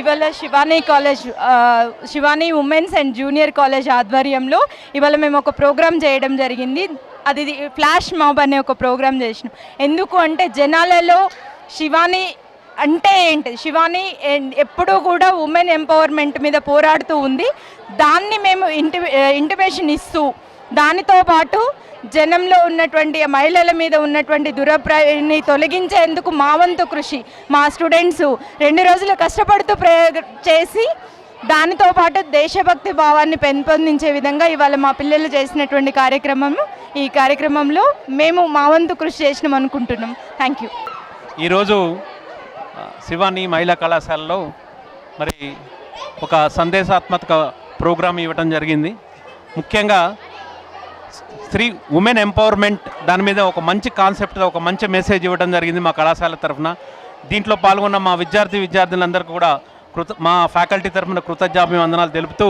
ఇవాళ Shivani women's and junior college ఆధ్వర్యంలో ఇవాళ మేము ఒక ప్రోగ్రామ్ చేయడం జరిగింది. అది ఫ్లాష్ మాబ్ అనే ఒక ప్రోగ్రామ్ చేసినాం. ఎందుకు అంటే జనాలలో శివానీ అంటే ఏంటి, శివానీ ఎప్పుడూ కూడా ఉమెన్ ఎంపవర్మెంట్ మీద పోరాడుతూ ఉంది. దాన్ని మేము ఇంటిమేషన్ ఇస్తూ దానితో పాటు జనంలో ఉన్నటువంటి మహిళల మీద ఉన్నటువంటి దురభిప్రాయాన్ని తొలగించేందుకు మా వంతు కృషి మా స్టూడెంట్స్ 2 రోజులు కష్టపడుతూ చేసి దానితో పాటు దేశభక్తి భావాన్ని పెంపొందించే విధంగా ఇవాళ మా పిల్లలు చేసినటువంటి ఈ కార్యక్రమంలో మేము మా వంతు కృషి చేసినాం అనుకుంటున్నాం. Thank you. ఈరోజు శివానీ మహిళా కళాశాలలో మరి ఒక సందేశాత్మక ప్రోగ్రాం ఇవ్వటం జరిగింది. ముఖ్యంగా ఉమెన్ ఎంపవర్మెంట్ దాని మీద ఒక మంచి కాన్సెప్ట్, ఒక మంచి మెసేజ్ ఇవ్వడం జరిగింది మా కళాశాల తరఫున. దీంట్లో పాల్గొన్న మా విద్యార్థులందరికీ కూడా మా ఫ్యాకల్టీ తరఫున కృతజ్ఞాభివందనాలు తెలుపుతూ,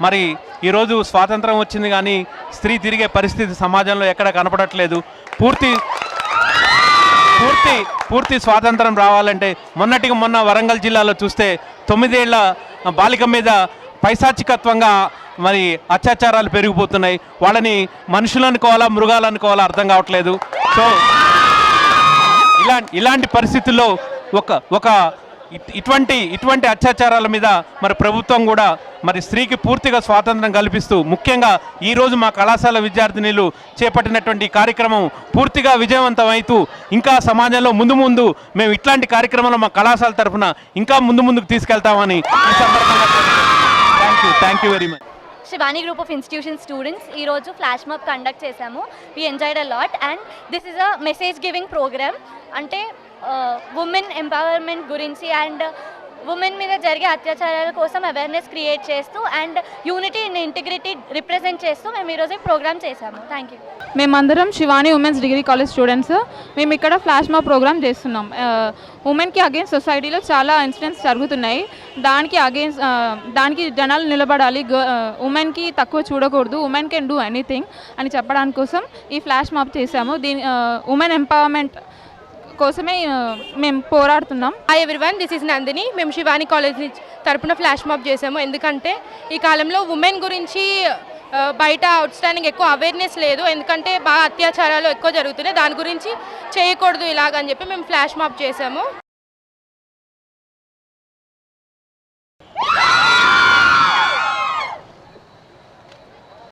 మరి ఈరోజు స్వాతంత్రం వచ్చింది కానీ స్త్రీ తిరిగే పరిస్థితి సమాజంలో ఎక్కడ కనపడట్లేదు. పూర్తి స్వాతంత్రం రావాలంటే మొన్నటికి మొన్న వరంగల్ జిల్లాలో చూస్తే 9 ఏళ్ల బాలిక మీద పైశాచికత్వంగా మరి అత్యాచారాలు పెరిగిపోతున్నాయి. వాళ్ళని మనుషులు అనుకోవాలా, మృగాలు అనుకోవాలా అర్థం కావట్లేదు. సో ఇలాంటి పరిస్థితుల్లో ఇటువంటి అత్యాచారాల మీద మరి ప్రభుత్వం కూడా మరి స్త్రీకి పూర్తిగా స్వాతంత్రం కల్పిస్తూ, ముఖ్యంగా ఈరోజు మా కళాశాల విద్యార్థినులు చేపట్టినటువంటి కార్యక్రమం పూర్తిగా విజయవంతం అవుతూ ఇంకా సమాజంలో ముందు మేము ఇట్లాంటి కార్యక్రమాలు మా కళాశాల తరఫున ఇంకా ముందుకు తీసుకెళ్తామని ఈ సందర్భంగా thank you very much. Shivani group of institution students ee roju flash mob conduct chesamu. We enjoyed a lot and this is a message giving program ante women empowerment gurinchi and women మీద జరిగే అత్యాచారాల కోసం awareness create చేస్తూ and unity and integrity represent చేస్తూ మేము ఈరోజు programme చేసాము. Thank you. మేమందరం Shivani women's degree college students. మేము ఇక్కడ ఫ్లాష్ మాబ్ ప్రోగ్రామ్ చేస్తున్నాం. ఉమెన్కి అగేన్స్ట్ సొసైటీలో చాలా ఇన్సిడెంట్స్ జరుగుతున్నాయి. దానికి జనాలు నిలబడాలి, ఉమెన్కి తక్కువ చూడకూడదు, ఉమెన్ కెన్ డూ ఎనీథింగ్ అని చెప్పడానికి కోసం ఈ ఫ్లాష్ మాబ్ చేసాము. ఉమెన్ ఎంపవర్మెంట్ కోసమే మేము పోరాడుతున్నాం. Hi everyone, this is Nandini. మేము శివానీ కాలేజ్ తరపున ఫ్లాష్ మాబ్ చేసాము. ఎందుకంటే ఈ కాలంలో ఉమెన్ గురించి బయట అవుట్స్టాండింగ్ ఎక్కువ అవేర్నెస్ లేదు. ఎందుకంటే బాగా అత్యాచారాలు ఎక్కువ జరుగుతున్నాయి. దాని గురించి చేయకూడదు ఇలాగని చెప్పి మేము ఫ్లాష్ మాబ్ చేసాము.